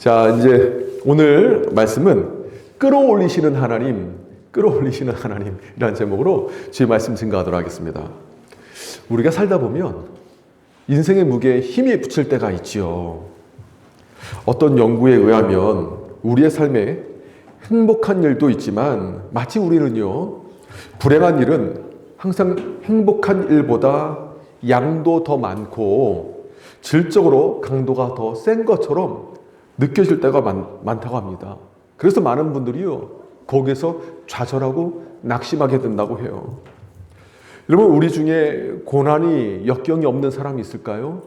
자, 이제 오늘 말씀은 끌어올리시는 하나님이라는 제목으로 주의 말씀 증거하도록 하겠습니다. 우리가 살다 보면 인생의 무게에 힘이 붙일 때가 있지요. 어떤 연구에 의하면 우리의 삶에 행복한 일도 있지만 마치 우리는요, 불행한 일은 항상 행복한 일보다 양도 더 많고 질적으로 강도가 더 센 것처럼 느껴질 때가 많다고 합니다. 그래서 많은 분들이요, 거기에서 좌절하고 낙심하게 된다고 해요. 여러분, 우리 중에 고난이 역경이 없는 사람이 있을까요?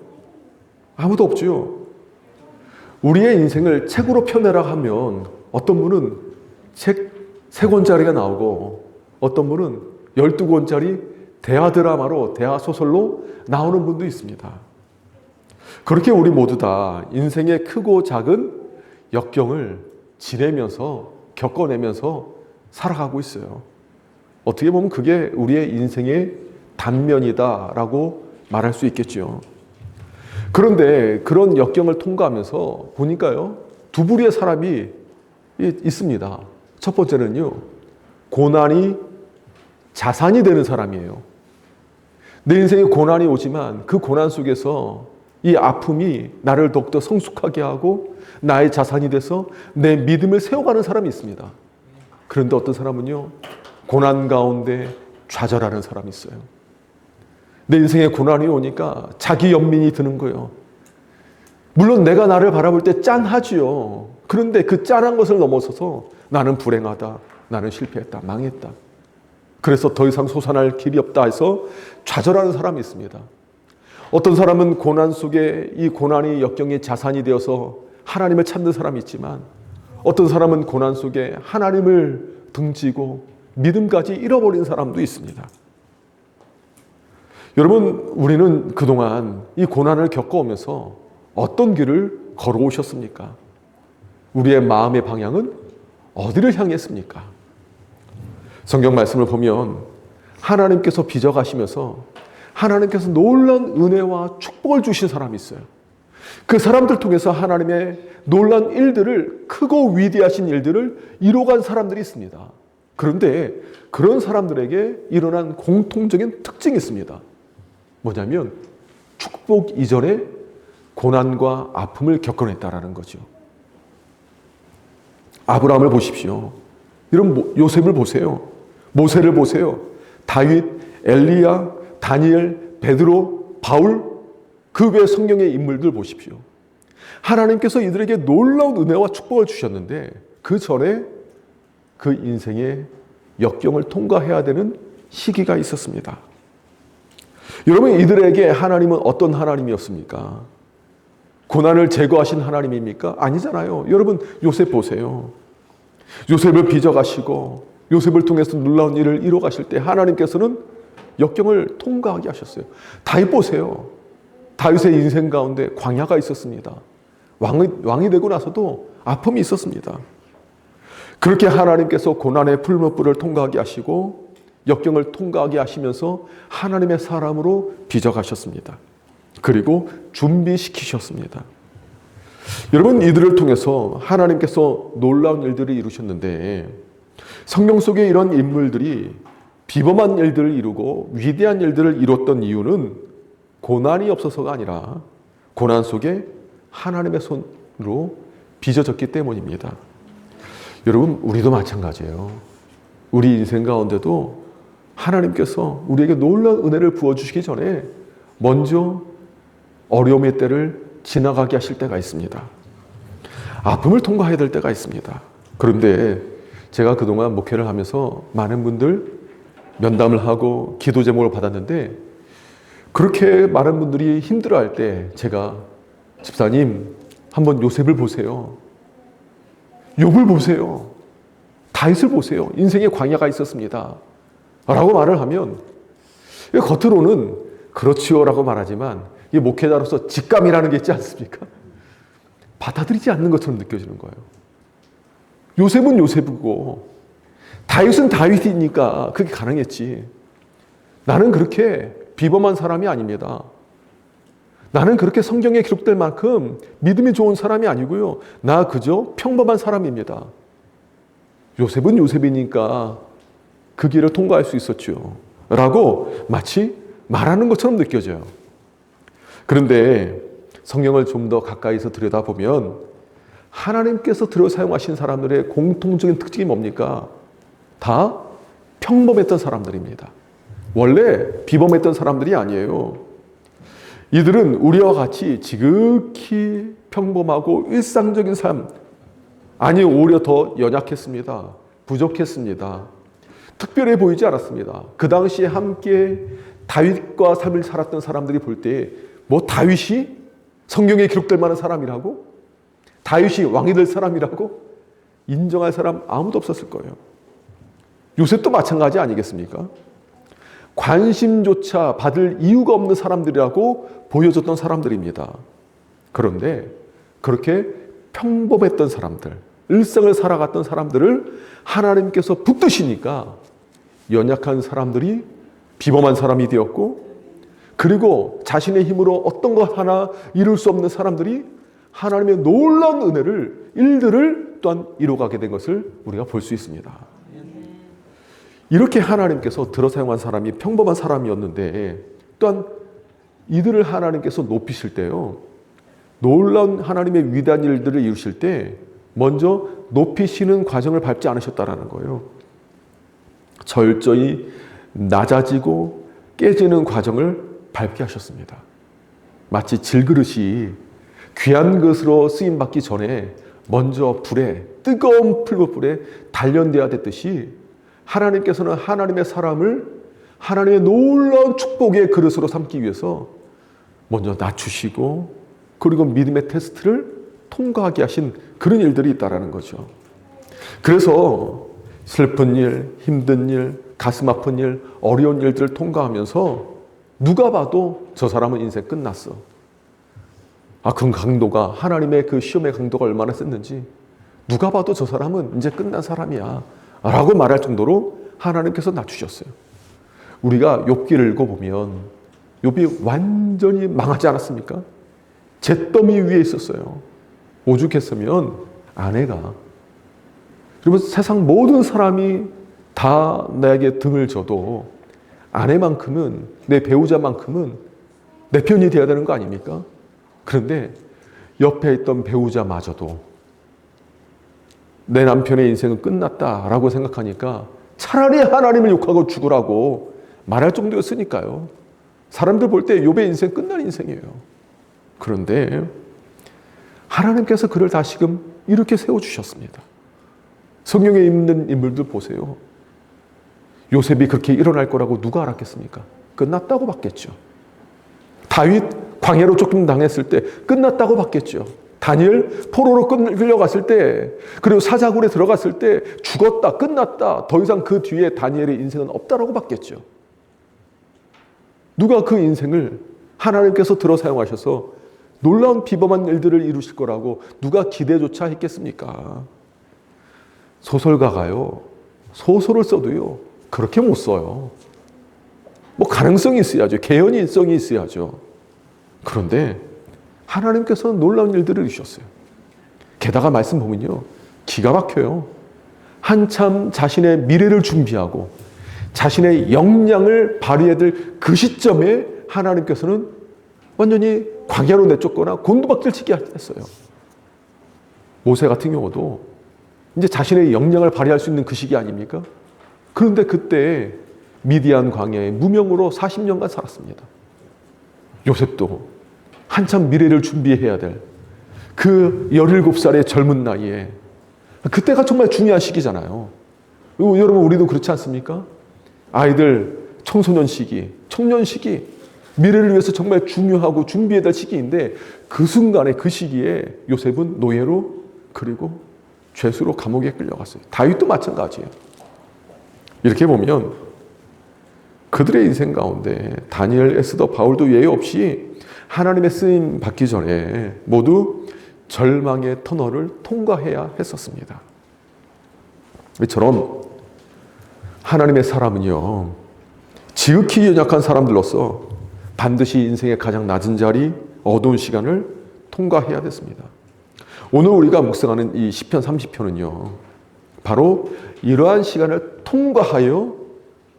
아무도 없죠. 우리의 인생을 책으로 펴내라 하면 어떤 분은 책 3권짜리가 나오고 어떤 분은 12권짜리 대하 드라마로, 대하 소설로 나오는 분도 있습니다. 그렇게 우리 모두 다 인생의 크고 작은 역경을 지내면서, 겪어내면서 살아가고 있어요. 어떻게 보면 그게 우리의 인생의 단면이다라고 말할 수 있겠죠. 그런데 그런 역경을 통과하면서 보니까요, 두 부류의 사람이 있습니다. 첫 번째는요, 고난이 자산이 되는 사람이에요. 내 인생에 고난이 오지만 그 고난 속에서 이 아픔이 나를 더욱더 성숙하게 하고 나의 자산이 돼서 내 믿음을 세워가는 사람이 있습니다. 그런데 어떤 사람은요, 고난 가운데 좌절하는 사람이 있어요. 내 인생에 고난이 오니까 자기 연민이 드는 거예요. 물론 내가 나를 바라볼 때 짠하지요. 그런데 그 짠한 것을 넘어서서 나는 불행하다, 나는 실패했다, 망했다. 그래서 더 이상 솟아날 길이 없다 해서 좌절하는 사람이 있습니다. 어떤 사람은 고난 속에 이 고난이 역경의 자산이 되어서 하나님을 찾는 사람이 있지만 어떤 사람은 고난 속에 하나님을 등지고 믿음까지 잃어버린 사람도 있습니다. 여러분, 우리는 그동안 이 고난을 겪어오면서 어떤 길을 걸어오셨습니까? 우리의 마음의 방향은 어디를 향했습니까? 성경 말씀을 보면 하나님께서 빚어가시면서 하나님께서 놀라운 은혜와 축복을 주신 사람이 있어요. 그 사람들 통해서 하나님의 놀라운 일들을, 크고 위대하신 일들을 이뤄간 사람들이 있습니다. 그런데 그런 사람들에게 일어난 공통적인 특징이 있습니다. 뭐냐면 축복 이전에 고난과 아픔을 겪어냈다라는 거죠. 아브라함을 보십시오. 이런 요셉을 보세요. 모세를 보세요. 다윗, 엘리야, 다니엘, 베드로, 바울, 그 외 성경의 인물들 보십시오. 하나님께서 이들에게 놀라운 은혜와 축복을 주셨는데 그 전에 그 인생의 역경을 통과해야 되는 시기가 있었습니다. 여러분, 이들에게 하나님은 어떤 하나님이었습니까? 고난을 제거하신 하나님입니까? 아니잖아요. 여러분, 요셉 보세요. 요셉을 빚어가시고 요셉을 통해서 놀라운 일을 이뤄가실 때 하나님께서는 역경을 통과하게 하셨어요. 다윗 보세요. 다윗의 인생 가운데 광야가 있었습니다. 왕이 되고 나서도 아픔이 있었습니다. 그렇게 하나님께서 고난의 풀무불을 통과하게 하시고 역경을 통과하게 하시면서 하나님의 사람으로 빚어가셨습니다. 그리고 준비시키셨습니다. 여러분, 이들을 통해서 하나님께서 놀라운 일들을 이루셨는데 성경 속에 이런 인물들이 비범한 일들을 이루고 위대한 일들을 이뤘던 이유는 고난이 없어서가 아니라 고난 속에 하나님의 손으로 빚어졌기 때문입니다. 여러분, 우리도 마찬가지예요. 우리 인생 가운데도 하나님께서 우리에게 놀라운 은혜를 부어주시기 전에 먼저 어려움의 때를 지나가게 하실 때가 있습니다. 아픔을 통과해야 될 때가 있습니다. 그런데 제가 그동안 목회를 하면서 많은 분들 면담을 하고 기도 제목을 받았는데 그렇게 많은 분들이 힘들어할 때 제가 집사님, 한번 요셉을 보세요. 욥을 보세요. 다윗을 보세요. 인생에 광야가 있었습니다. 라고 말을 하면 겉으로는 그렇지요 라고 말하지만 이 목회자로서 직감이라는 게 있지 않습니까? 받아들이지 않는 것처럼 느껴지는 거예요. 요셉은 요셉이고 다윗은 다윗이니까 그게 가능했지. 나는 그렇게 비범한 사람이 아닙니다. 나는 그렇게 성경에 기록될 만큼 믿음이 좋은 사람이 아니고요. 나 그저 평범한 사람입니다. 요셉은 요셉이니까 그 길을 통과할 수 있었죠. 라고 마치 말하는 것처럼 느껴져요. 그런데 성경을 좀 더 가까이서 들여다보면 하나님께서 들여 사용하신 사람들의 공통적인 특징이 뭡니까? 다 평범했던 사람들입니다. 원래 비범했던 사람들이 아니에요. 이들은 우리와 같이 지극히 평범하고 일상적인 삶, 아니 오히려 더 연약했습니다. 부족했습니다. 특별해 보이지 않았습니다. 그 당시에 함께 다윗과 삶을 살았던 사람들이 볼 때 뭐 다윗이 성경에 기록될 만한 사람이라고? 다윗이 왕이 될 사람이라고? 인정할 사람 아무도 없었을 거예요. 요셉도 마찬가지 아니겠습니까? 관심조차 받을 이유가 없는 사람들이라고 보여줬던 사람들입니다. 그런데 그렇게 평범했던 사람들, 일상을 살아갔던 사람들을 하나님께서 붙드시니까 연약한 사람들이 비범한 사람이 되었고, 그리고 자신의 힘으로 어떤 것 하나 이룰 수 없는 사람들이 하나님의 놀라운 은혜를, 일들을 또한 이루어가게 된 것을 우리가 볼 수 있습니다. 이렇게 하나님께서 들어 사용한 사람이 평범한 사람이었는데, 또한 이들을 하나님께서 높이실 때요, 놀라운 하나님의 위대한 일들을 이루실 때 먼저 높이시는 과정을 밟지 않으셨다라는 거예요. 철저히 낮아지고 깨지는 과정을 밟게 하셨습니다. 마치 질그릇이 귀한 것으로 쓰임받기 전에 먼저 불에, 뜨거운 풀불에 단련되어야 됐듯이 하나님께서는 하나님의 사람을 하나님의 놀라운 축복의 그릇으로 삼기 위해서 먼저 낮추시고, 그리고 믿음의 테스트를 통과하게 하신 그런 일들이 있다는 거죠. 그래서 슬픈 일, 힘든 일, 가슴 아픈 일, 어려운 일들을 통과하면서 누가 봐도 저 사람은 인생 끝났어. 그 강도가, 하나님의 그 시험의 강도가 얼마나 셌는지 누가 봐도 저 사람은 이제 끝난 사람이야 라고 말할 정도로 하나님께서 낮추셨어요. 우리가 욥기를 읽어보면 욥이 완전히 망하지 않았습니까? 잿더미 위에 있었어요. 오죽했으면 아내가, 그리고 세상 모든 사람이 다 나에게 등을 져도 아내만큼은, 내 배우자만큼은 내 편이 돼야 되는 거 아닙니까? 그런데 옆에 있던 배우자마저도 내 남편의 인생은 끝났다라고 생각하니까 차라리 하나님을 욕하고 죽으라고 말할 정도였으니까요. 사람들 볼 때 욥의 인생 끝난 인생이에요. 그런데 하나님께서 그를 다시금 이렇게 세워주셨습니다. 성경에 있는 인물들 보세요. 요셉이 그렇게 일어날 거라고 누가 알았겠습니까? 끝났다고 봤겠죠. 다윗 광야로 쫓김당했을 때 끝났다고 봤겠죠. 다니엘 포로로 끌려갔을 때, 그리고 사자굴에 들어갔을 때 죽었다, 끝났다, 더 이상 그 뒤에 다니엘의 인생은 없다라고 봤겠죠. 누가 그 인생을 하나님께서 들어 사용하셔서 놀라운 비범한 일들을 이루실 거라고 누가 기대조차 했겠습니까? 소설가가요, 소설을 써도요 그렇게 못 써요. 뭐 가능성이 있어야죠. 개연성이 있어야죠. 그런데 하나님께서는 놀라운 일들을 이루셨어요. 게다가 말씀 보면요, 기가 막혀요. 한참 자신의 미래를 준비하고 자신의 역량을 발휘해야 될 그 시점에 하나님께서는 완전히 광야로 내쫓거나 곤두박질 치게 했어요. 모세 같은 경우도 이제 자신의 역량을 발휘할 수 있는 그 시기 아닙니까? 그런데 그때 미디안 광야에 무명으로 40년간 살았습니다. 요셉도 한참 미래를 준비해야 될 그 17살의 젊은 나이에, 그때가 정말 중요한 시기잖아요. 여러분, 우리도 그렇지 않습니까? 아이들 청소년 시기, 청년 시기, 미래를 위해서 정말 중요하고 준비해야 될 시기인데, 그 순간에, 그 시기에 요셉은 노예로, 그리고 죄수로 감옥에 끌려갔어요. 다윗도 마찬가지예요. 이렇게 보면 그들의 인생 가운데 다니엘, 에스더, 바울도 예외 없이 하나님의 쓰임 받기 전에 모두 절망의 터널을 통과해야 했었습니다. 이처럼 하나님의 사람은요, 지극히 연약한 사람들로서 반드시 인생의 가장 낮은 자리, 어두운 시간을 통과해야 됐습니다. 오늘 우리가 묵상하는 이 시편 30편은요, 바로 이러한 시간을 통과하여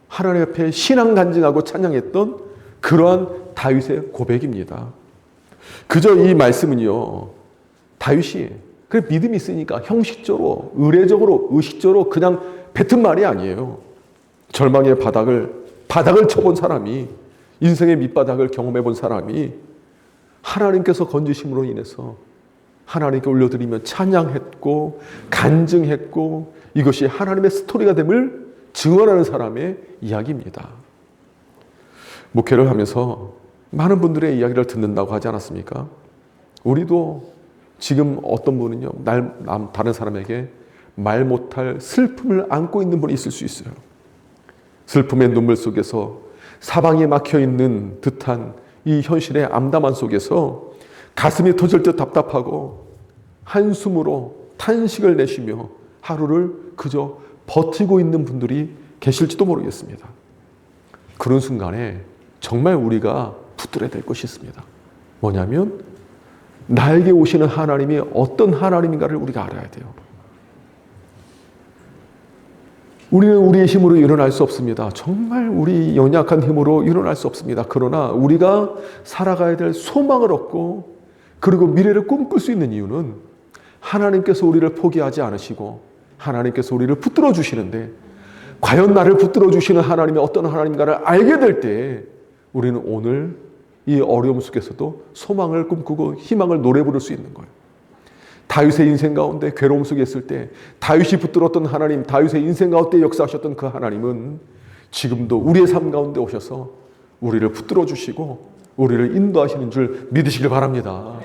하나님 앞에 신앙 간증하고 찬양했던 그러한 다윗의 고백입니다. 그저 이 말씀은요, 다윗이 그 믿음이 있으니까 형식적으로, 의례적으로, 의식적으로 그냥 뱉은 말이 아니에요. 절망의 바닥을 쳐본 사람이, 인생의 밑바닥을 경험해 본 사람이 하나님께서 건지심으로 인해서 하나님께 올려드리며 찬양했고 간증했고 이것이 하나님의 스토리가 됨을 증언하는 사람의 이야기입니다. 목회를 하면서 많은 분들의 이야기를 듣는다고 하지 않았습니까? 우리도 지금 어떤 분은요, 다른 사람에게 말 못할 슬픔을 안고 있는 분이 있을 수 있어요. 슬픔의 눈물 속에서 사방에 막혀있는 듯한 이 현실의 암담한 속에서 가슴이 터질 듯 답답하고 한숨으로 탄식을 내쉬며 하루를 그저 버티고 있는 분들이 계실지도 모르겠습니다. 그런 순간에 정말 우리가 붙들어야 될 것이 있습니다. 뭐냐면 나에게 오시는 하나님이 어떤 하나님인가를 우리가 알아야 돼요. 우리는 우리의 힘으로 일어날 수 없습니다. 정말 우리 연약한 힘으로 일어날 수 없습니다. 그러나 우리가 살아가야 될 소망을 얻고 그리고 미래를 꿈꿀 수 있는 이유는 하나님께서 우리를 포기하지 않으시고 하나님께서 우리를 붙들어 주시는데, 과연 나를 붙들어 주시는 하나님이 어떤 하나님인가를 알게 될 때 우리는 오늘 이 어려움 속에서도 소망을 꿈꾸고 희망을 노래 부를 수 있는 거예요. 다윗의 인생 가운데 괴로움 속에 있을 때 다윗이 붙들었던 하나님, 다윗의 인생 가운데 역사하셨던 그 하나님은 지금도 우리의 삶 가운데 오셔서 우리를 붙들어 주시고 우리를 인도하시는 줄 믿으시길 바랍니다.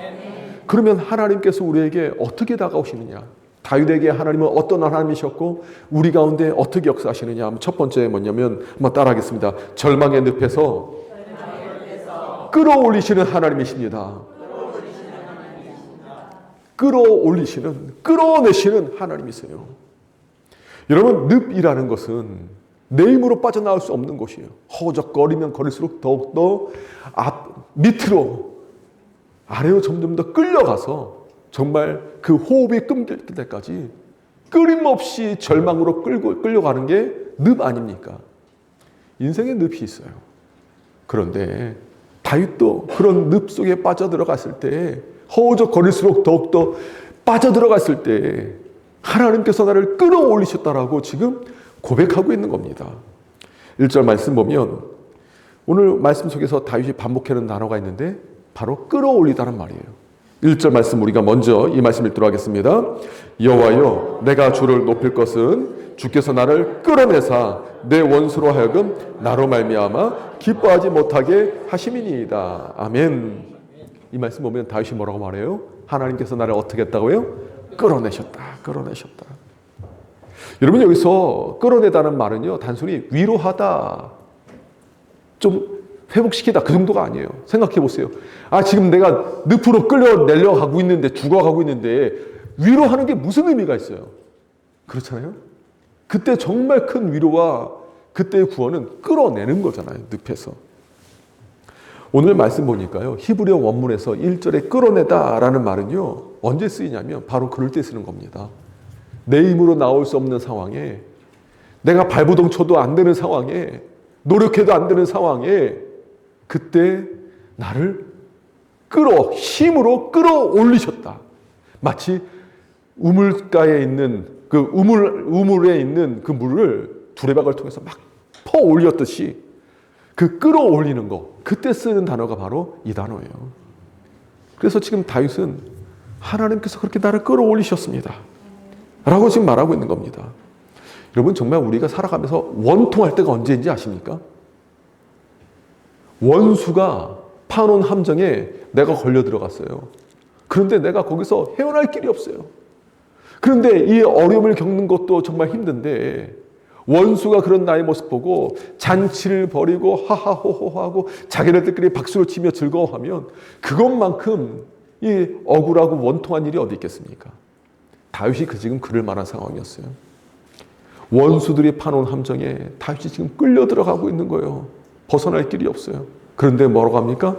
그러면 하나님께서 우리에게 어떻게 다가오시느냐, 다윗에게 하나님은 어떤 하나님이셨고 우리 가운데 어떻게 역사하시느냐. 첫 번째 뭐냐면 한번 따라하겠습니다. 절망의 늪에서 끌어올리시는 하나님이십니다. 끌어내시는 하나님이세요. 여러분, 늪이라는 것은 내 힘으로 빠져나올 수 없는 곳이에요. 허우적거리면 거릴수록 더욱더 밑으로, 아래로 점점 더 끌려가서 정말 그 호흡이 끊길 때까지 끊임없이 절망으로 끌려가는 게 늪 아닙니까? 인생에 늪이 있어요. 그런데 다윗도 그런 늪 속에 빠져들어갔을 때, 허우적거릴수록 더욱더 빠져들어갔을 때 하나님께서 나를 끌어올리셨다라고 지금 고백하고 있는 겁니다. 1절 말씀 보면 오늘 말씀 속에서 다윗이 반복하는 단어가 있는데 바로 끌어올리다는 말이에요. 1절 말씀 우리가 먼저 이 말씀 읽도록 하겠습니다. 여호와여, 내가 주를 높일 것은 주께서 나를 끌어내사 내 원수로 하여금 나로 말미암아 기뻐하지 못하게 하심이니이다. 아멘. 이 말씀 보면 다윗이 뭐라고 말해요? 하나님께서 나를 어떻게 했다고요? 끌어내셨다. 여러분, 여기서 끌어내다는 말은요, 단순히 위로하다, 좀 회복시키다, 그 정도가 아니에요. 생각해 보세요. 지금 내가 늪으로 끌려내려 가고 있는데, 죽어가고 있는데 위로하는 게 무슨 의미가 있어요? 그렇잖아요. 그때 정말 큰 위로와 그때의 구원은 끌어내는 거잖아요. 늪에서. 오늘 말씀 보니까요, 히브리어 원문에서 1절에 끌어내다라는 말은요, 언제 쓰이냐면 바로 그럴 때 쓰는 겁니다. 내 힘으로 나올 수 없는 상황에, 내가 발버둥 쳐도 안 되는 상황에, 노력해도 안 되는 상황에, 그때 나를 힘으로 끌어올리셨다. 마치 우물가에 있는 그 우물에 있는 그 물을 두레박을 통해서 막 퍼 올렸듯이 그 끌어올리는 거, 그때 쓰는 단어가 바로 이 단어예요. 그래서 지금 다윗은 하나님께서 그렇게 나를 끌어올리셨습니다 라고 지금 말하고 있는 겁니다. 여러분, 정말 우리가 살아가면서 원통할 때가 언제인지 아십니까? 원수가 파놓은 함정에 내가 걸려 들어갔어요. 그런데 내가 거기서 헤어날 길이 없어요. 그런데 이 어려움을 겪는 것도 정말 힘든데 원수가 그런 나의 모습 보고 잔치를 벌이고 하하호호하고 자기네들끼리 박수를 치며 즐거워하면 그것만큼 이 억울하고 원통한 일이 어디 있겠습니까? 다윗이 지금 그럴 만한 상황이었어요. 원수들이 파놓은 함정에 다윗이 지금 끌려 들어가고 있는 거예요. 벗어날 길이 없어요. 그런데 뭐라고 합니까?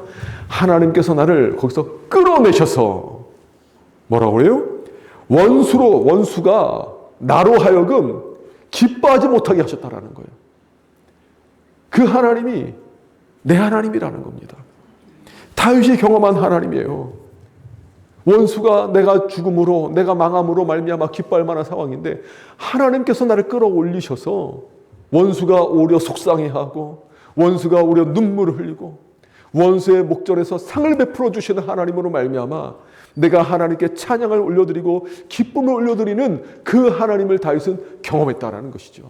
하나님께서 나를 거기서 끌어내셔서 뭐라고 그래요? 원수가 나로 하여금 기뻐하지 못하게 하셨다라는 거예요. 그 하나님이 내 하나님이라는 겁니다. 다윗이 경험한 하나님이에요. 원수가 내가 죽음으로, 내가 망함으로 말미암아 기뻐할 만한 상황인데 하나님께서 나를 끌어올리셔서 원수가 오히려 속상해하고 원수가 오히려 눈물을 흘리고 원수의 목전에서 상을 베풀어 주시는 하나님으로 말미암아 내가 하나님께 찬양을 올려드리고 기쁨을 올려드리는 그 하나님을 다윗은 경험했다라는 것이죠.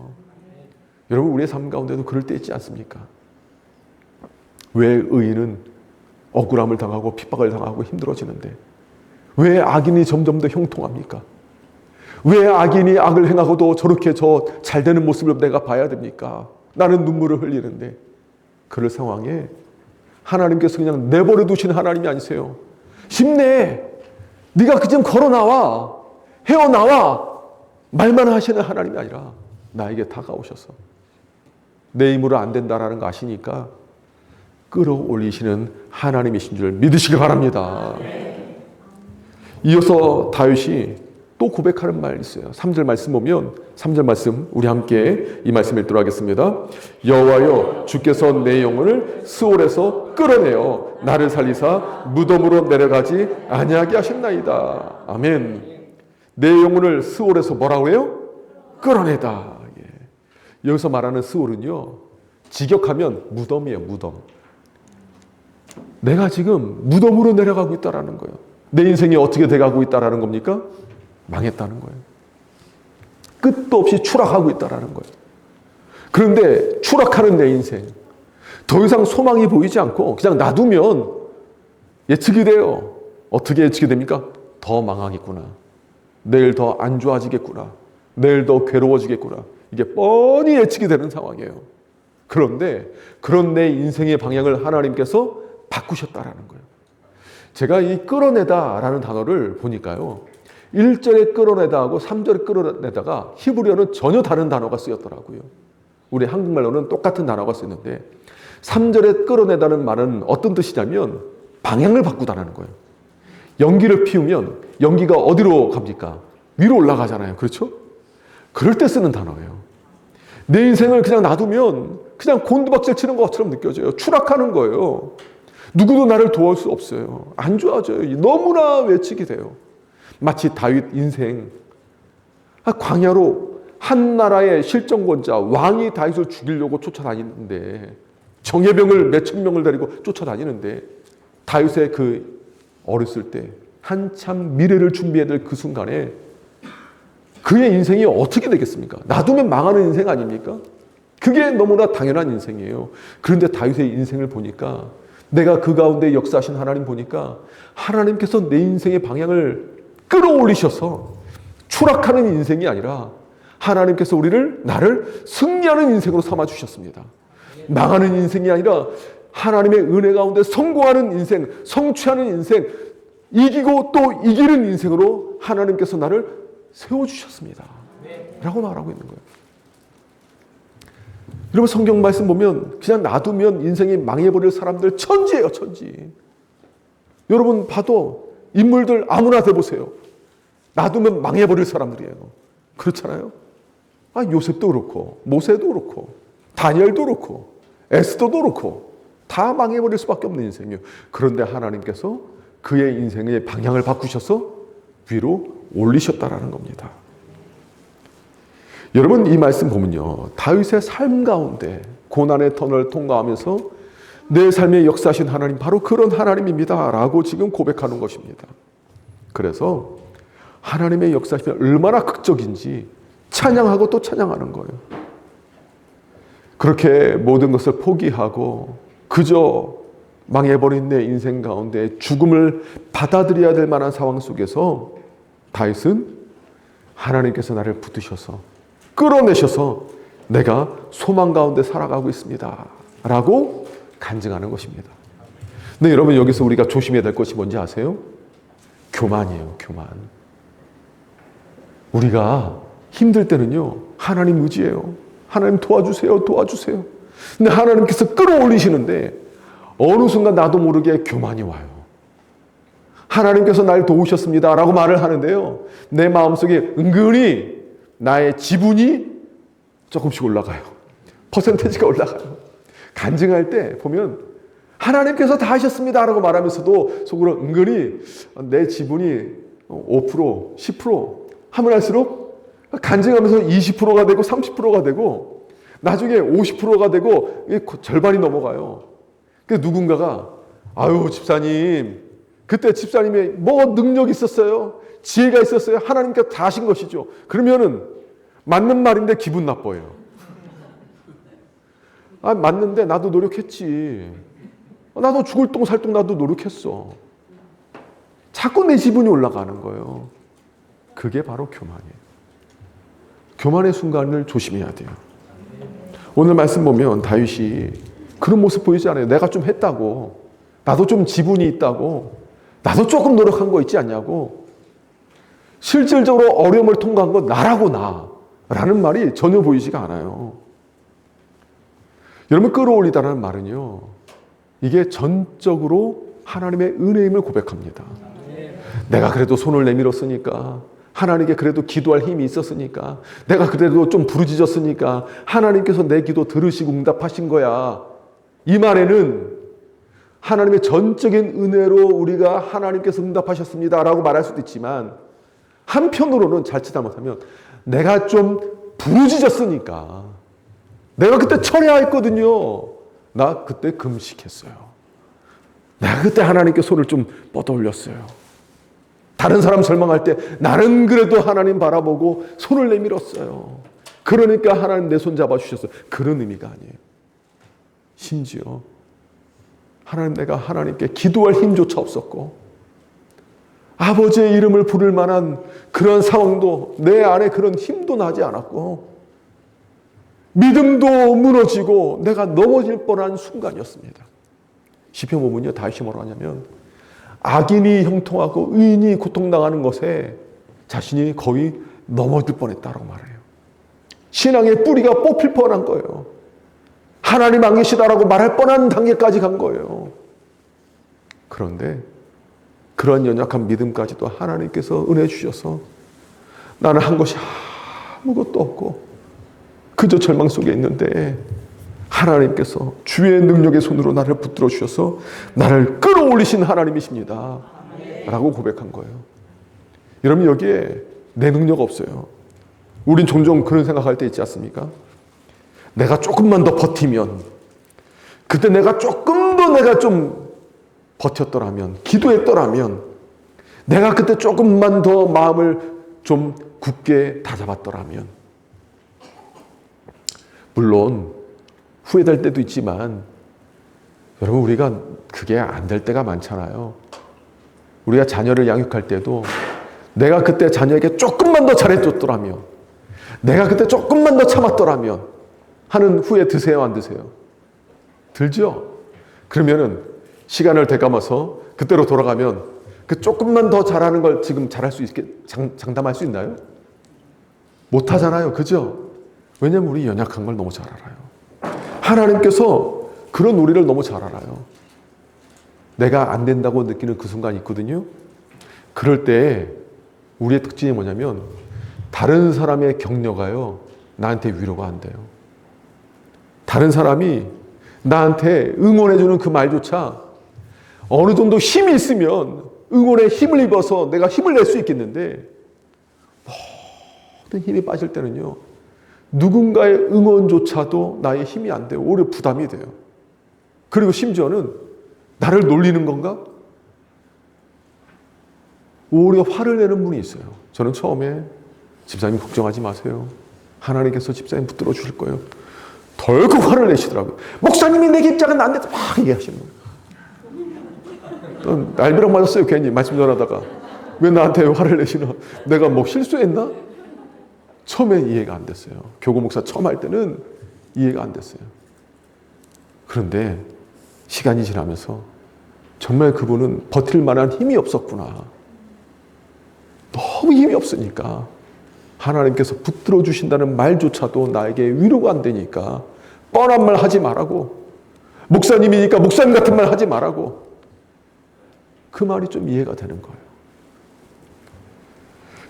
여러분, 우리의 삶 가운데도 그럴 때 있지 않습니까? 왜 의인은 억울함을 당하고 핍박을 당하고 힘들어지는데 왜 악인이 점점 더 형통합니까? 왜 악인이 악을 행하고도 저렇게 잘 되는 모습을 내가 봐야 됩니까? 나는 눈물을 흘리는데 그럴 상황에 하나님께서 그냥 내버려 두신 하나님이 아니세요. 힘내. 네가 그 좀 걸어나와. 헤어나와. 말만 하시는 하나님이 아니라 나에게 다가오셔서 내 힘으로 안 된다라는 거 아시니까 끌어올리시는 하나님이신 줄 믿으시기 바랍니다. 이어서 다윗이 또 고백하는 말이 있어요. 3절 말씀 보면 3절 말씀 우리 함께 이 말씀 읽도록 하겠습니다. 여호와여 주께서 내 영혼을 스올에서 끌어내어 나를 살리사 무덤으로 내려가지 아니하게 하셨나이다. 아멘. 내 영혼을 스올에서 뭐라고 해요? 끌어내다. 예. 여기서 말하는 스올은요, 직역하면 무덤이에요. 무덤. 내가 지금 무덤으로 내려가고 있다라는 거예요. 내 인생이 어떻게 돼가고 있다라는 겁니까? 망했다는 거예요. 끝도 없이 추락하고 있다라는 거예요. 그런데 추락하는 내 인생, 더 이상 소망이 보이지 않고 그냥 놔두면 예측이 돼요. 어떻게 예측이 됩니까? 더 망하겠구나. 내일 더 안 좋아지겠구나. 내일 더 괴로워지겠구나. 이게 뻔히 예측이 되는 상황이에요. 그런데 그런 내 인생의 방향을 하나님께서 바꾸셨다라는 거예요. 제가 이 끌어내다라는 단어를 보니까요, 1절에 끌어내다 하고 3절에 끌어내다가 히브리어는 전혀 다른 단어가 쓰였더라고요. 우리 한국말로는 똑같은 단어가 쓰였는데 3절에 끌어내다는 말은 어떤 뜻이냐면 방향을 바꾸다라는 거예요. 연기를 피우면 연기가 어디로 갑니까? 위로 올라가잖아요. 그렇죠? 그럴 때 쓰는 단어예요. 내 인생을 그냥 놔두면 그냥 곤두박질 치는 것처럼 느껴져요. 추락하는 거예요. 누구도 나를 도울 수 없어요. 안 좋아져요. 너무나 외치게 돼요. 마치 다윗 인생, 광야로 한 나라의 실정권자 왕이 다윗을 죽이려고 쫓아다니는데, 정예병을 몇천 명을 데리고 쫓아다니는데 다윗의 그 어렸을 때 한참 미래를 준비해야 될 그 순간에 그의 인생이 어떻게 되겠습니까? 놔두면 망하는 인생 아닙니까? 그게 너무나 당연한 인생이에요. 그런데 다윗의 인생을 보니까, 내가 그 가운데 역사하신 하나님 보니까 하나님께서 내 인생의 방향을 끌어올리셔서 추락하는 인생이 아니라 하나님께서 나를 승리하는 인생으로 삼아주셨습니다. 망하는 인생이 아니라 하나님의 은혜 가운데 성공하는 인생, 성취하는 인생, 이기고 또 이기는 인생으로 하나님께서 나를 세워주셨습니다. 라고 말하고 있는 거예요. 여러분, 성경 말씀 보면 그냥 놔두면 인생이 망해버릴 사람들 천지예요. 천지. 여러분 봐도 인물들 아무나 대보세요. 놔두면 망해버릴 사람들이에요. 그렇잖아요? 요셉도 그렇고 모세도 그렇고 다니엘도 그렇고 에스더도 그렇고 다 망해버릴 수밖에 없는 인생이에요. 그런데 하나님께서 그의 인생의 방향을 바꾸셔서 위로 올리셨다라는 겁니다. 여러분, 이 말씀 보면요, 다윗의 삶 가운데 고난의 터널을 통과하면서 내 삶에 역사하신 하나님, 바로 그런 하나님입니다 라고 지금 고백하는 것입니다. 그래서 하나님의 역사심이 얼마나 극적인지 찬양하고 또 찬양하는 거예요. 그렇게 모든 것을 포기하고 그저 망해버린 내 인생 가운데 죽음을 받아들여야 될 만한 상황 속에서 다윗은 하나님께서 나를 붙드셔서 끌어내셔서 내가 소망 가운데 살아가고 있습니다 라고 간증하는 것입니다. 근데 여러분, 여기서 우리가 조심해야 될 것이 뭔지 아세요? 교만이에요. 교만. 우리가 힘들 때는요, 하나님 의지해요. 하나님 도와주세요. 도와주세요. 근데 하나님께서 끌어올리시는데 어느 순간 나도 모르게 교만이 와요. 하나님께서 날 도우셨습니다 라고 말을 하는데요, 내 마음속에 은근히 나의 지분이 조금씩 올라가요. 퍼센테이지가 올라가요. 간증할 때 보면 하나님께서 다 하셨습니다 라고 말하면서도 속으로 은근히 내 지분이 5%, 10% 하면 할수록 간증하면서 20%가 되고 30%가 되고 나중에 50%가 되고 절반이 넘어가요. 그래서 누군가가 아유 집사님, 그때 집사님이 뭐 능력이 있었어요? 지혜가 있었어요? 하나님께서 다 하신 것이죠. 그러면은 맞는 말인데 기분 나빠요. 아, 맞는데 나도 노력했지. 나도 죽을 똥 살 똥 나도 노력했어. 자꾸 내 지분이 올라가는 거예요. 그게 바로 교만이에요. 교만의 순간을 조심해야 돼요. 오늘 말씀 보면 다윗이 그런 모습 보이지 않아요? 내가 좀 했다고, 나도 좀 지분이 있다고, 나도 조금 노력한 거 있지 않냐고. 실질적으로 어려움을 통과한 건 나라고 나라는 말이 전혀 보이지가 않아요. 여러분, 끌어올리다라는 말은요, 이게 전적으로 하나님의 은혜임을 고백합니다. 내가 그래도 손을 내밀었으니까, 하나님께 그래도 기도할 힘이 있었으니까, 내가 그래도 좀 부르짖었으니까 하나님께서 내 기도 들으시고 응답하신 거야. 이 말에는 하나님의 전적인 은혜로 우리가 하나님께서 응답하셨습니다 라고 말할 수도 있지만, 한편으로는 자칫 잘못하면 내가 좀 부르짖었으니까, 내가 그때 철야했거든요, 나 그때 금식했어요, 내가 그때 하나님께 손을 좀 뻗어 올렸어요, 다른 사람 절망할 때 나는 그래도 하나님 바라보고 손을 내밀었어요, 그러니까 하나님 내 손 잡아주셨어요. 그런 의미가 아니에요. 심지어 하나님, 내가 하나님께 기도할 힘조차 없었고 아버지의 이름을 부를 만한 그런 상황도 내 안에 그런 힘도 나지 않았고 믿음도 무너지고 내가 넘어질 뻔한 순간이었습니다. 시편 보면요, 다윗이 뭐라고 하냐면 악인이 형통하고 의인이 고통당하는 것에 자신이 거의 넘어질 뻔했다고 말해요. 신앙의 뿌리가 뽑힐 뻔한 거예요. 하나님 안 계시다라고 말할 뻔한 단계까지 간 거예요. 그런데 그런 연약한 믿음까지도 하나님께서 은혜 주셔서 나는 한 것이 아무것도 없고 그저 절망 속에 있는데 하나님께서 주의 능력의 손으로 나를 붙들어 주셔서 나를 끌어올리신 하나님이십니다 라고 고백한 거예요. 여러분, 여기에 내 능력 없어요. 우린 종종 그런 생각할 때 있지 않습니까? 내가 조금만 더 버티면, 그때 내가 조금 더 내가 좀 버텼더라면, 기도했더라면, 내가 그때 조금만 더 마음을 좀 굳게 다잡았더라면. 물론 후회될 때도 있지만 여러분, 우리가 그게 안 될 때가 많잖아요. 우리가 자녀를 양육할 때도 내가 그때 자녀에게 조금만 더 잘해줬더라면, 내가 그때 조금만 더 참았더라면 하는 후회 드세요, 안 드세요? 들죠? 그러면은 시간을 되감아서 그때로 돌아가면 그 조금만 더 잘하는 걸 지금 잘할 수 있게 장담할 수 있나요? 못 하잖아요. 그죠? 왜냐면 우리 연약한 걸 너무 잘 알아요. 하나님께서 그런 우리를 너무 잘 알아요. 내가 안 된다고 느끼는 그 순간이 있거든요. 그럴 때 우리의 특징이 뭐냐면 다른 사람의 격려가요, 나한테 위로가 안 돼요. 다른 사람이 나한테 응원해주는 그 말조차 어느 정도 힘이 있으면 응원에 힘을 입어서 내가 힘을 낼 수 있겠는데, 모든 힘이 빠질 때는요, 누군가의 응원조차도 나의 힘이 안 돼요. 오히려 부담이 돼요. 그리고 심지어는 나를 놀리는 건가? 오히려 화를 내는 분이 있어요. 저는 처음에 집사님 걱정하지 마세요, 하나님께서 집사님 붙들어 주실 거예요. 덜컥 화를 내시더라고요. 목사님이 내게 입장은 안 돼서 막 얘기하시는 거예요. 날벼락 맞았어요. 괜히 말씀 전하다가. 왜 나한테 화를 내시나? 내가 뭐 실수했나? 처음에 이해가 안 됐어요. 교구 목사 처음 할 때는 이해가 안 됐어요. 그런데 시간이 지나면서 정말 그분은 버틸 만한 힘이 없었구나. 너무 힘이 없으니까 하나님께서 붙들어 주신다는 말조차도 나에게 위로가 안 되니까 뻔한 말 하지 말라고, 목사님이니까 목사님 같은 말 하지 말라고. 그 말이 좀 이해가 되는 거예요.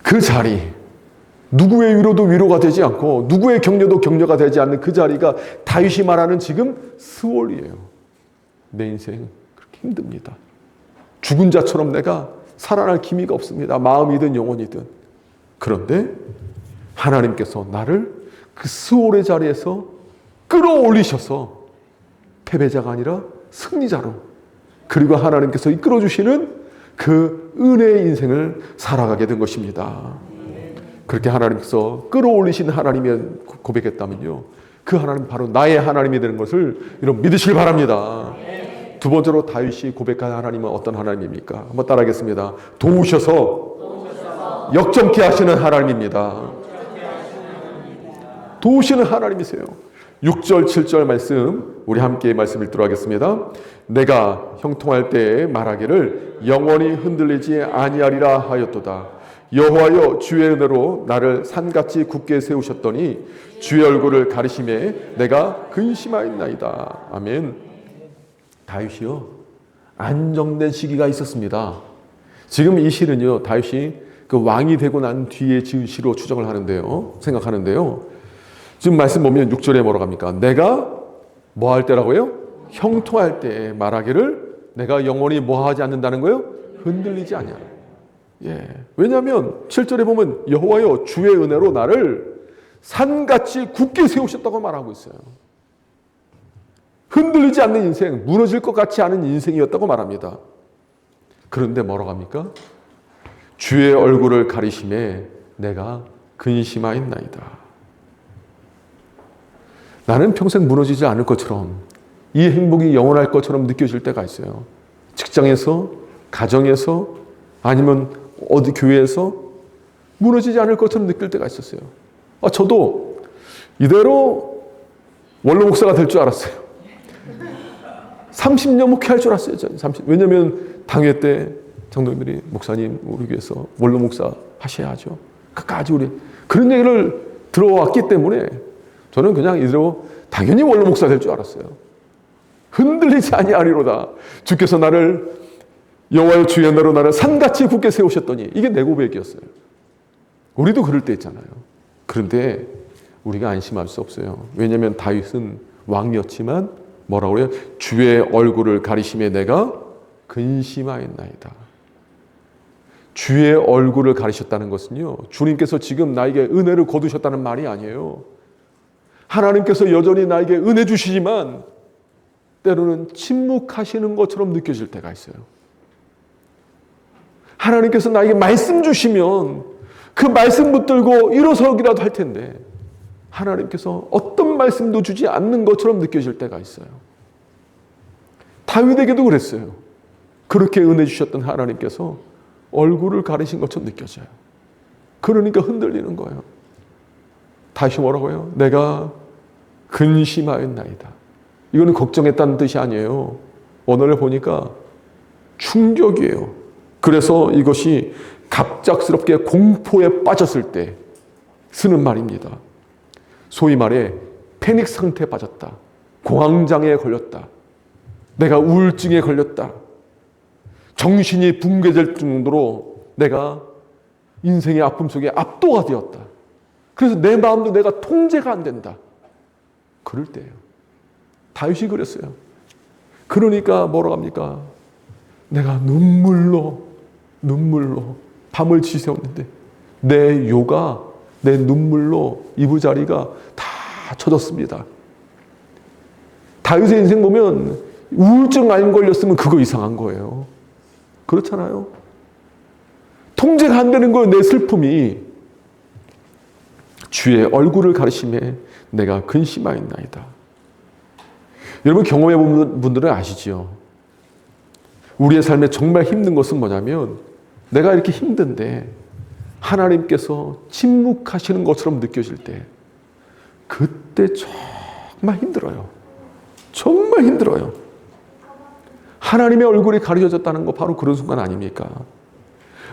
그 자리, 누구의 위로도 위로가 되지 않고 누구의 격려도 격려가 되지 않는 그 자리가 다윗이 말하는 지금 스올이에요. 내 인생 그렇게 힘듭니다. 죽은 자처럼 내가 살아날 기미가 없습니다. 마음이든 영혼이든. 그런데 하나님께서 나를 그 스올의 자리에서 끌어올리셔서 패배자가 아니라 승리자로, 그리고 하나님께서 이끌어주시는 그 은혜의 인생을 살아가게 된 것입니다. 그렇게 하나님께서 끌어올리신 하나님의 고백했다면요, 그 하나님 바로 나의 하나님이 되는 것을 여러분 믿으시길 바랍니다. 두 번째로 다윗이 고백한 하나님은 어떤 하나님입니까? 한번 따라하겠습니다. 도우셔서 역정케 하시는 하나님입니다. 도우시는 하나님이세요. 6절 7절 말씀 우리 함께 말씀 읽도록 하겠습니다. 내가 형통할 때에 말하기를 영원히 흔들리지 아니하리라 하였도다. 여호와여 주의 은혜로 나를 산같이 굳게 세우셨더니 주의 얼굴을 가리심에 내가 근심하였나이다. 아멘. 다윗이요, 안정된 시기가 있었습니다. 지금 이 시는요, 다윗이 그 왕이 되고 난 뒤에 지은 시로 추정을 하는데요, 생각하는데요, 지금 말씀 보면 6절에 뭐라고 합니까? 내가 뭐 할 때라고요? 형통할 때 말하기를 내가 영원히 뭐 하지 않는다는 거예요? 흔들리지 않냐. 예. 왜냐하면 7절에 보면 여호와여 주의 은혜로 나를 산같이 굳게 세우셨다고 말하고 있어요. 흔들리지 않는 인생, 무너질 것 같지 않은 인생이었다고 말합니다. 그런데 뭐라고 합니까? 주의 얼굴을 가리심에 내가 근심하였나이다. 나는 평생 무너지지 않을 것처럼, 이 행복이 영원할 것처럼 느껴질 때가 있어요. 직장에서, 가정에서, 아니면 어디 교회에서 무너지지 않을 것처럼 느낄 때가 있었어요. 저도 이대로 원로 목사가 될 줄 알았어요. 30년 목회할 줄 알았어요. 왜냐하면 당회 때 장로님들이 목사님 우리 교회에서 원로 목사 하셔야죠. 끝까지 우리 그런 얘기를 들어왔기 때문에 저는 그냥 이대로 당연히 원로 목사 될 줄 알았어요. 흔들리지 아니하리로다. 주께서 나를 여호와의 주의 은혜로 나를 산같이 굳게 세우셨더니, 이게 내 고백이었어요. 우리도 그럴 때 있잖아요. 그런데 우리가 안심할 수 없어요. 왜냐하면 다윗은 왕이었지만 뭐라고 그래요? 주의 얼굴을 가리심에 내가 근심하였나이다. 주의 얼굴을 가리셨다는 것은요, 주님께서 지금 나에게 은혜를 거두셨다는 말이 아니에요. 하나님께서 여전히 나에게 은혜 주시지만 때로는 침묵하시는 것처럼 느껴질 때가 있어요. 하나님께서 나에게 말씀 주시면 그 말씀 붙들고 일어서기라도 할 텐데 하나님께서 어떤 말씀도 주지 않는 것처럼 느껴질 때가 있어요. 다윗에게도 그랬어요. 그렇게 은혜 주셨던 하나님께서 얼굴을 가리신 것처럼 느껴져요. 그러니까 흔들리는 거예요. 다시 뭐라고요? 내가 근심하였나이다. 이거는 걱정했다는 뜻이 아니에요. 언어를 보니까 충격이에요. 그래서 이것이 갑작스럽게 공포에 빠졌을 때 쓰는 말입니다. 소위 말해 패닉 상태에 빠졌다. 공황장애에 걸렸다. 내가 우울증에 걸렸다. 정신이 붕괴될 정도로 내가 인생의 아픔 속에 압도가 되었다. 그래서 내 마음도 내가 통제가 안 된다. 그럴 때예요. 다윗이 그랬어요. 그러니까 뭐라고 합니까? 내가 눈물로 밤을 지새웠는데 내 요가, 내 눈물로 이부자리가 다 젖었습니다. 다윗의 인생 보면 우울증 안 걸렸으면 그거 이상한 거예요. 그렇잖아요. 통제가 안 되는 거예요. 내 슬픔이. 주의 얼굴을 가리심에 내가 근심하였나이다. 여러분 경험해 본 분들은 아시죠? 우리의 삶에 정말 힘든 것은 뭐냐면 내가 이렇게 힘든데 하나님께서 침묵하시는 것처럼 느껴질 때 그때 정말 힘들어요. 정말 힘들어요. 하나님의 얼굴이 가려졌다는 거 바로 그런 순간 아닙니까?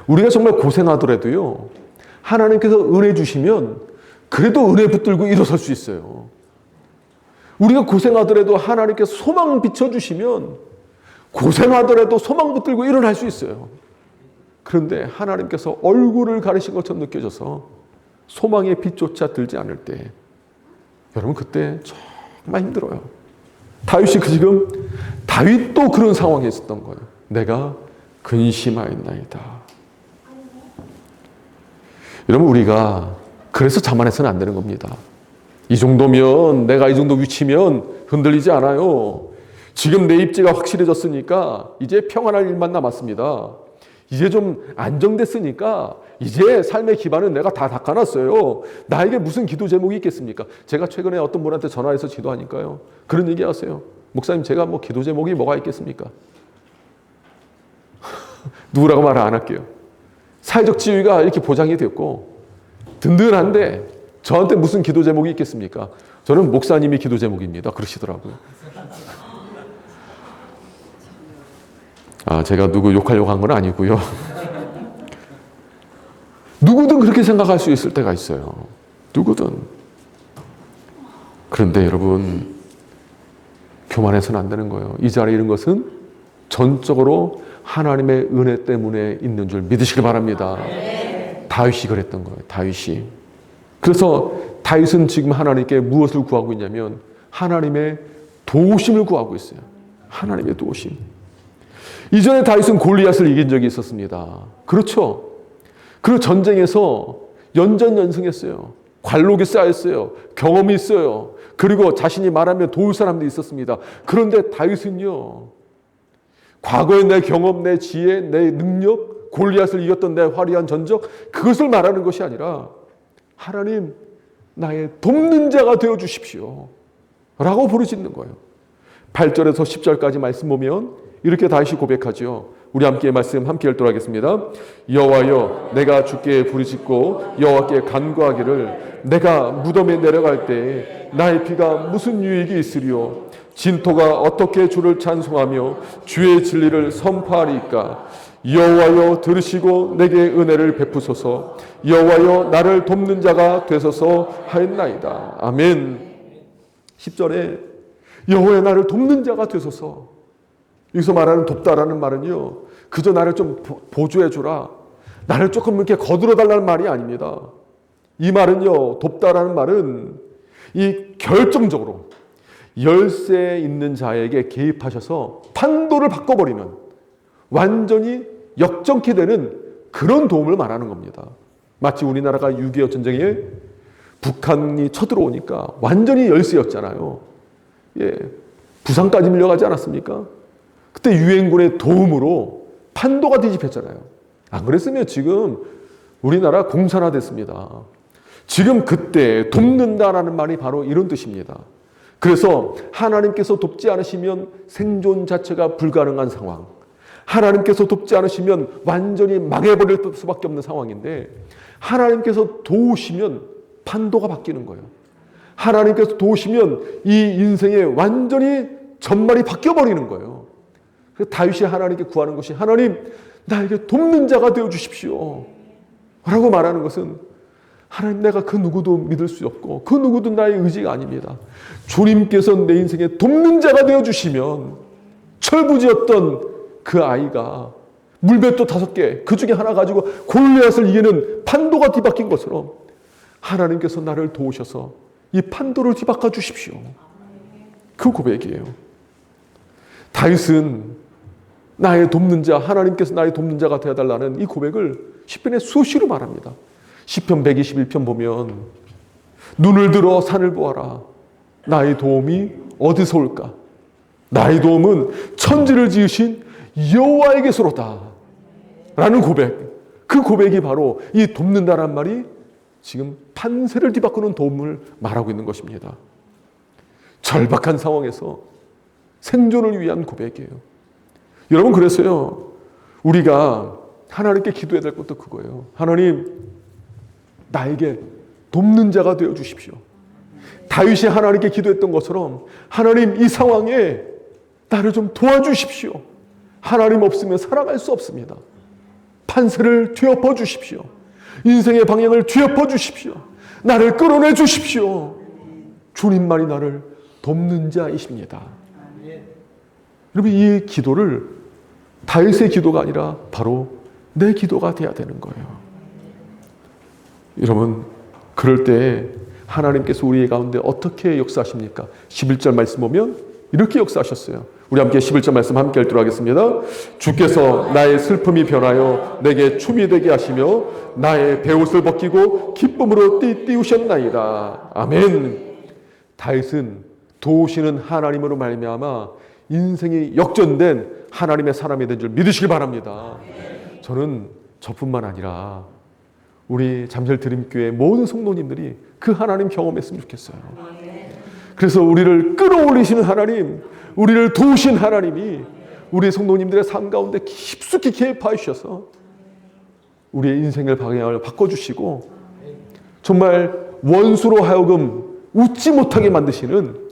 우리가 정말 고생하더라도요, 하나님께서 은혜 주시면 그래도 은혜 붙들고 일어설 수 있어요. 우리가 고생하더라도 하나님께서 소망 비춰주시면 고생하더라도 소망 붙들고 일어날 수 있어요. 그런데 하나님께서 얼굴을 가리신 것처럼 느껴져서 소망의 빛조차 들지 않을 때 여러분 그때 정말 힘들어요. 다윗이 지금 다윗도 그런 상황에 있었던 거예요. 내가 근심하였나이다. 여러분 우리가 그래서 자만해서는 안 되는 겁니다. 이 정도면 내가 이 정도 위치면 흔들리지 않아요. 지금 내 입지가 확실해졌으니까 이제 평안할 일만 남았습니다. 이제 좀 안정됐으니까 이제 삶의 기반은 내가 다 닦아놨어요. 나에게 무슨 기도 제목이 있겠습니까? 제가 최근에 어떤 분한테 전화해서 기도하니까요. 그런 얘기 하세요. 목사님 제가 뭐 기도 제목이 뭐가 있겠습니까? 누구라고 말을 안 할게요. 사회적 지위가 이렇게 보장이 됐고 든든한데 저한테 무슨 기도 제목이 있겠습니까? 저는 목사님이 기도 제목입니다. 그러시더라고요. 제가 누구 욕하려고 한 건 아니고요. 누구든 그렇게 생각할 수 있을 때가 있어요. 누구든. 그런데 여러분 교만해서는 안 되는 거예요. 이 자리에 이른 것은 전적으로 하나님의 은혜 때문에 있는 줄 믿으시길 바랍니다. 다윗이 그랬던 거예요. 다윗이. 그래서 다윗은 지금 하나님께 무엇을 구하고 있냐면 하나님의 도우심을 구하고 있어요. 하나님의 도우심. 이전에 다윗은 골리앗을 이긴 적이 있었습니다. 그렇죠. 그 전쟁에서 연전연승했어요. 관록이 쌓였어요. 경험이 있어요. 그리고 자신이 말하면 도울 사람도 있었습니다. 그런데 다윗은요. 과거의 내 경험, 내 지혜, 내 능력, 골리앗을 이겼던 내 화려한 전적 그것을 말하는 것이 아니라 하나님 나의 돕는 자가 되어 주십시오 라고 부르짖는 거예요. 8절에서 10절까지 말씀 보면 이렇게 다윗이 고백하죠. 우리 함께 말씀 함께 읽도록 하겠습니다. 여호와여 내가 주께 부르짖고 여호와께 간구하기를 내가 무덤에 내려갈 때 나의 피가 무슨 유익이 있으리요 진토가 어떻게 주를 찬송하며 주의 진리를 선포하리이까 여호와여 들으시고 내게 은혜를 베푸소서 여호와여 나를 돕는 자가 되소서 하였나이다. 아멘. 10절에 여호와여 나를 돕는 자가 되소서. 여기서 말하는 돕다라는 말은요 그저 나를 좀 보조해 주라 나를 조금 이렇게 거들어 달라는 말이 아닙니다. 이 말은요 돕다라는 말은 이 결정적으로 열쇠 있는 자에게 개입하셔서 판도를 바꿔버리는 완전히 역전케 되는 그런 도움을 말하는 겁니다. 마치 우리나라가 6.25 전쟁에 북한이 쳐들어오니까 완전히 열세였잖아요. 예, 부산까지 밀려가지 않았습니까? 그때 유엔군의 도움으로 판도가 뒤집혔잖아요. 안 그랬으면 지금 우리나라 공산화됐습니다. 지금 그때 돕는다라는 말이 바로 이런 뜻입니다. 그래서 하나님께서 돕지 않으시면 생존 자체가 불가능한 상황. 하나님께서 돕지 않으시면 완전히 망해버릴 수밖에 없는 상황인데 하나님께서 도우시면 판도가 바뀌는 거예요. 하나님께서 도우시면 이 인생에 완전히 전말이 바뀌어버리는 거예요. 그래서 다윗이 하나님께 구하는 것이 하나님 나에게 돕는 자가 되어 주십시오 라고 말하는 것은 하나님 내가 그 누구도 믿을 수 없고 그 누구도 나의 의지가 아닙니다. 주님께서 내 인생에 돕는 자가 되어 주시면 철부지였던 그 아이가 물맷돌 5개 그 중에 하나 가지고 골리앗을 이기는 판도가 뒤바뀐 것처럼 하나님께서 나를 도우셔서 이 판도를 뒤바꿔 주십시오. 그 고백이에요. 다윗은 나의 돕는 자, 하나님께서 나의 돕는 자가 되어달라는 이 고백을 시편에 수시로 말합니다. 시편 121편 보면 눈을 들어 산을 보아라. 나의 도움이 어디서 올까? 나의 도움은 천지를 지으신 여호와에게서로다 라는 고백. 그 고백이 바로 이 돕는다란 말이 지금 판세를 뒤바꾸는 도움을 말하고 있는 것입니다. 절박한 상황에서 생존을 위한 고백이에요. 여러분 그래서요 우리가 하나님께 기도해야 될 것도 그거예요. 하나님 나에게 돕는 자가 되어 주십시오. 다윗이 하나님께 기도했던 것처럼 하나님 이 상황에 나를 좀 도와주십시오. 하나님 없으면 살아갈 수 없습니다. 판세를 뒤엎어 주십시오. 인생의 방향을 뒤엎어 주십시오. 나를 끌어내 주십시오. 주님만이 나를 돕는 자이십니다. 여러분, 이 기도를 다윗의 기도가 아니라 바로 내 기도가 돼야 되는 거예요. 여러분, 그럴 때 하나님께서 우리 가운데 어떻게 역사하십니까? 11절 말씀 보면 이렇게 역사하셨어요. 우리 함께 11절 말씀 함께 읽도록 하겠습니다. 주께서 나의 슬픔이 변하여 내게 춤이 되게 하시며 나의 베옷을 벗기고 기쁨으로 띠우셨나이다. 아멘. 다윗은 도우시는 하나님으로 말미암아 인생이 역전된 하나님의 사람이 된 줄 믿으시길 바랍니다. 저는 저뿐만 아니라 우리 잠실 드림교회 모든 성도님들이 그 하나님 경험했으면 좋겠어요. 그래서 우리를 끌어올리시는 하나님, 우리를 도우신 하나님이 우리 성도님들의 삶 가운데 깊숙이 개입하여 주셔서 우리의 인생을 방향을 바꿔주시고 정말 원수로 하여금 웃지 못하게 만드시는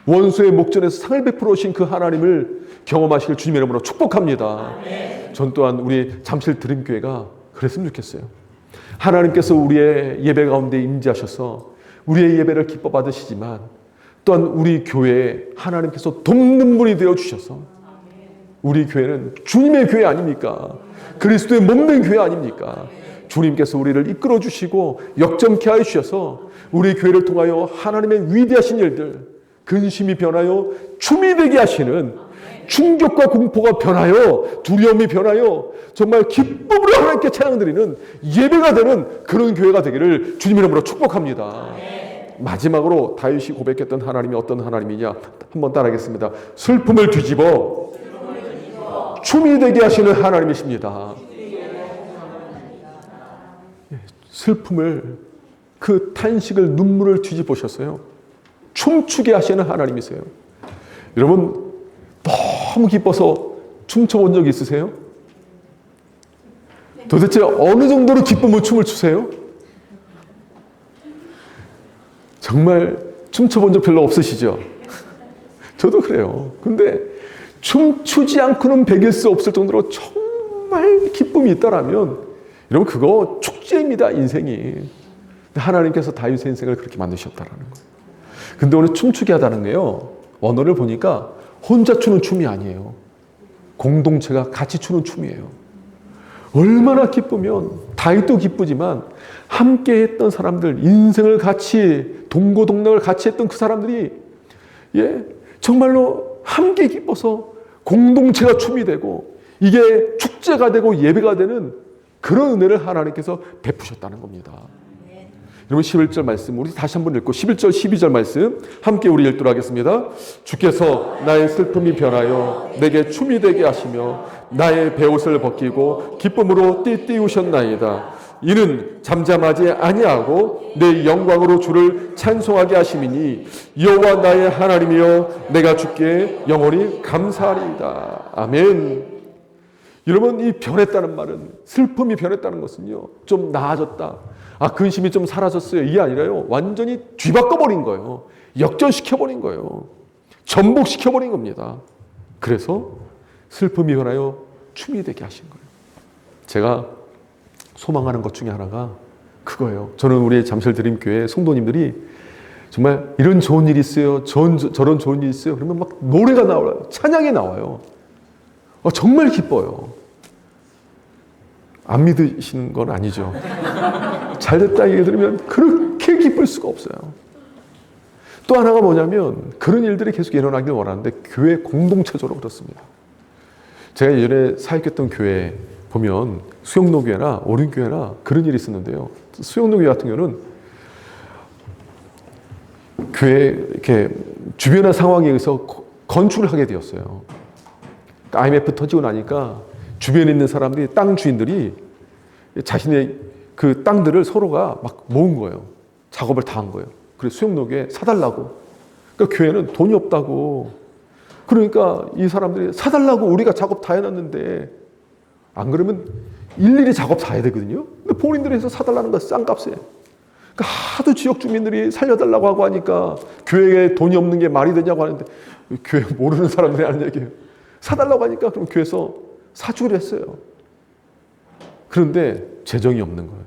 원수의 목전에서 상을 베풀어 주신 그 하나님을 경험하시길 주님의 이름으로 축복합니다. 전 또한 우리 잠실 드림교회가 그랬으면 좋겠어요. 하나님께서 우리의 예배 가운데 임재하셔서 우리의 예배를 기뻐 받으시지만 또한 우리 교회에 하나님께서 돕는 분이 되어주셔서 우리 교회는 주님의 교회 아닙니까? 그리스도의 몸된 교회 아닙니까? 주님께서 우리를 이끌어 주시고 역점케 하여 주셔서 우리 교회를 통하여 하나님의 위대하신 일들, 근심이 변하여 춤이 되게 하시는, 충격과 공포가 변하여 두려움이 변하여 정말 기쁨으로 하나님께 찬양드리는 예배가 되는 그런 교회가 되기를 주님의 이름으로 축복합니다. 마지막으로 다윗이 고백했던 하나님이 어떤 하나님이냐 한번 따라하겠습니다. 슬픔을 뒤집어 춤이 되게 하시는 하나님이십니다. 슬픔을, 그 탄식을, 눈물을 뒤집으셨어요. 춤추게 하시는 하나님이세요. 여러분, 너무 기뻐서 춤춰본 적 있으세요? 도대체 어느 정도로 기쁘면 춤을 추세요? 정말 춤춰본 적 별로 없으시죠? 저도 그래요. 근데 춤추지 않고는 배길 수 없을 정도로 정말 기쁨이 있다라면 여러분, 그거 축제입니다, 인생이. 하나님께서 다윗의 인생을 그렇게 만드셨다라는 거예요. 근데 오늘 춤추게 하다는 게요, 언어를 보니까 혼자 추는 춤이 아니에요. 공동체가 같이 추는 춤이에요. 얼마나 기쁘면, 다윗도 기쁘지만 함께 했던 사람들, 인생을 같이, 동고동락을 같이 했던 그 사람들이 정말로 함께 기뻐서 공동체가 춤이 되고 이게 축제가 되고 예배가 되는 그런 은혜를 하나님께서 베푸셨다는 겁니다. 여러분, 11절 말씀 우리 다시 한번 읽고 11절 12절 말씀 함께 우리 읽도록 하겠습니다. 주께서 나의 슬픔이 변하여 내게 춤이 되게 하시며 나의 베옷을 벗기고 기쁨으로 띠우셨나이다. 이는 잠잠하지 아니하고 내 영광으로 주를 찬송하게 하심이니 여호와 나의 하나님이여 내가 주께 영원히 감사하리이다. 아멘. 여러분, 이 변했다는 말은, 슬픔이 변했다는 것은요, 좀 나아졌다, 근심이 좀 사라졌어요, 이게 아니라요, 완전히 뒤바꿔버린 거예요. 역전시켜버린 거예요. 전복시켜버린 겁니다. 그래서 슬픔이 변하여 춤이 되게 하신 거예요. 제가 소망하는 것 중에 하나가 그거예요. 저는 우리 잠실 드림교회 성도님들이 정말 이런 좋은 일이 있어요, 저런 좋은 일이 있어요, 그러면 막 노래가 나와요, 찬양이 나와요. 정말 기뻐요. 안 믿으시는 건 아니죠. 잘됐다 얘기 들으면 그렇게 기쁠 수가 없어요. 또 하나가 뭐냐면, 그런 일들이 계속 일어나길 원하는데 교회 공동체적으로 그렇습니다. 제가 예전에 사역했던 교회 보면 수영로교회나 오륜교회나 그런 일이 있었는데요. 수영로교회 같은 경우는 교회 이렇게 주변의 상황에 의해서 건축을 하게 되었어요. IMF 터지고 나니까 주변에 있는 사람들이, 땅 주인들이 자신의 그 땅들을 서로가 막 모은 거예요. 작업을 다 한 거예요. 그래서 수영록에 사달라고. 그러니까 교회는 돈이 없다고. 그러니까 이 사람들이 사달라고, 우리가 작업 다 해놨는데, 안 그러면 일일이 작업 다 해야 되거든요. 근데 본인들이 해서 사달라는 거 싼 값에. 그러니까 하도 지역 주민들이 살려달라고 하고 하니까 교회에 돈이 없는 게 말이 되냐고 하는데, 교회 모르는 사람들이 하는 얘기예요. 사달라고 하니까 그럼 교회에서 사주기로 했어요. 그런데 재정이 없는 거예요.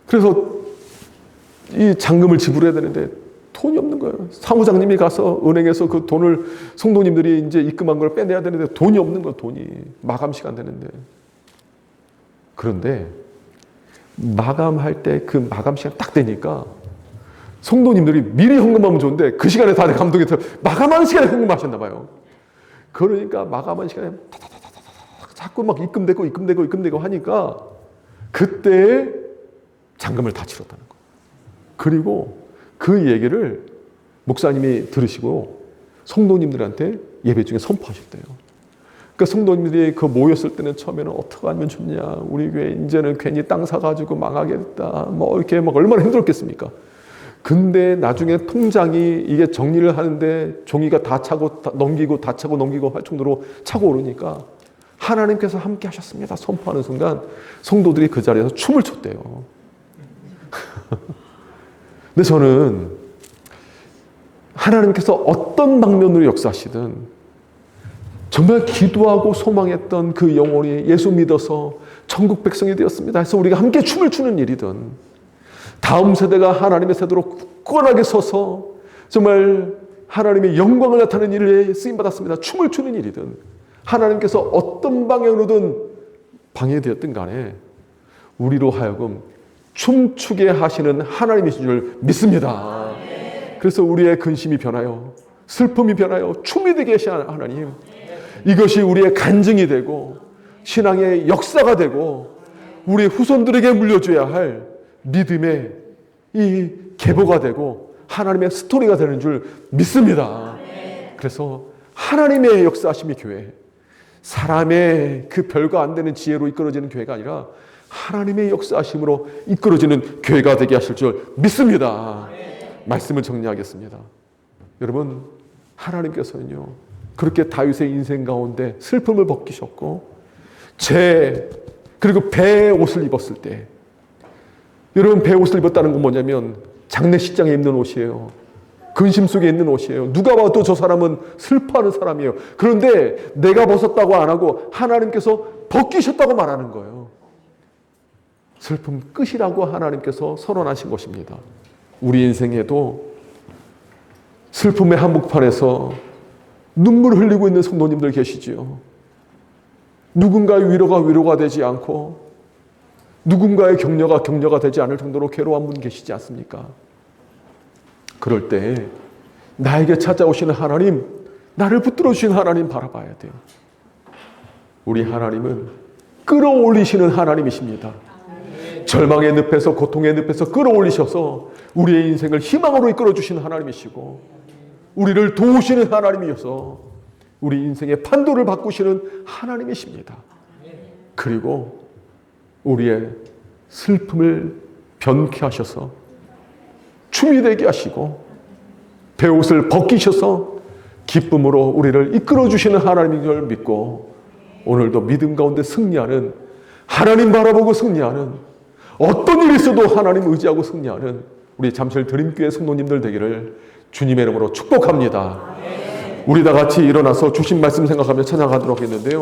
그래서 이 잔금을 지불해야 되는데 돈이 없는 거예요. 사무장님이 가서 은행에서 그 돈을 성도님들이 이제 입금한 걸 빼내야 되는데 돈이 없는 거예요. 돈이. 마감 시간 되는데. 그런데 마감할 때 그 마감 시간 딱 되니까 성도님들이 미리 헌금하면 좋은데 그 시간에 다들 감동이 들어 마감하는 시간에 헌금하셨나 봐요. 그러니까 마감하는 시간에 자꾸 막 입금되고 하니까 그때 잔금을 다 치렀다는 거예요. 그리고 그 얘기를 목사님이 들으시고 성도님들한테 예배 중에 선포하셨대요. 그러니까 성도님들이 그 모였을 때는 처음에는 어떻게 하면 좋냐, 우리 교회 이제는 괜히 땅 사가지고 망하겠다, 뭐 이렇게 막 얼마나 힘들었겠습니까? 근데 나중에 통장이 이게 정리를 하는데 종이가 다 차고 넘기고 다 차고 넘기고 할 정도로 차고 오르니까 하나님께서 함께 하셨습니다 선포하는 순간 성도들이 그 자리에서 춤을 췄대요. 근데 저는 하나님께서 어떤 방면으로 역사하시든 정말 기도하고 소망했던 그 영혼이 예수 믿어서 천국 백성이 되었습니다 해서 우리가 함께 춤을 추는 일이든, 다음 세대가 하나님의 세대로 굳건하게 서서 정말 하나님의 영광을 나타내는 일에 쓰임받았습니다 춤을 추는 일이든, 하나님께서 어떤 방향으로든 방해되었든 간에 우리로 하여금 춤추게 하시는 하나님이신 줄 믿습니다. 그래서 우리의 근심이 변하여 슬픔이 변하여 춤이 되게 하시는 하나님, 이것이 우리의 간증이 되고 신앙의 역사가 되고 우리 후손들에게 물려줘야 할 믿음의 이 계보가 되고 하나님의 스토리가 되는 줄 믿습니다. 그래서 하나님의 역사하심이 교회, 사람의 그 별거 안 되는 지혜로 이끌어지는 교회가 아니라 하나님의 역사하심으로 이끌어지는 교회가 되게 하실 줄 믿습니다. 말씀을 정리하겠습니다. 여러분, 하나님께서는요 그렇게 다윗의 인생 가운데 슬픔을 벗기셨고 그리고 배의 옷을 입었을 때, 여러분 배의 옷을 입었다는 건 뭐냐면 장례식장에 입는 옷이에요. 근심 속에 있는 옷이에요. 누가 봐도 저 사람은 슬퍼하는 사람이에요. 그런데 내가 벗었다고 안 하고 하나님께서 벗기셨다고 말하는 거예요. 슬픔 끝이라고 하나님께서 선언하신 것입니다. 우리 인생에도 슬픔의 한복판에서 눈물을 흘리고 있는 성도님들 계시지요. 누군가의 위로가 되지 않고 누군가의 격려가 되지 않을 정도로 괴로운 분 계시지 않습니까? 그럴 때 나에게 찾아오시는 하나님, 나를 붙들어 주신 하나님 바라봐야 돼요. 우리 하나님은 끌어올리시는 하나님이십니다. 절망의 늪에서, 고통의 늪에서 끌어올리셔서 우리의 인생을 희망으로 이끌어 주시는 하나님이시고, 우리를 도우시는 하나님이어서 우리 인생의 판도를 바꾸시는 하나님이십니다. 그리고 우리의 슬픔을 변케 하셔서 춤이 되게 하시고 배옷을 벗기셔서 기쁨으로 우리를 이끌어 주시는 하나님인 걸 믿고, 오늘도 믿음 가운데 승리하는, 하나님 바라보고 승리하는, 어떤 일이 있어도 하나님 의지하고 승리하는 우리 잠실 드림교회 성도님들 되기를 주님의 이름으로 축복합니다. 우리 다 같이 일어나서 주신 말씀 생각하며 찬양하도록 하겠는데요.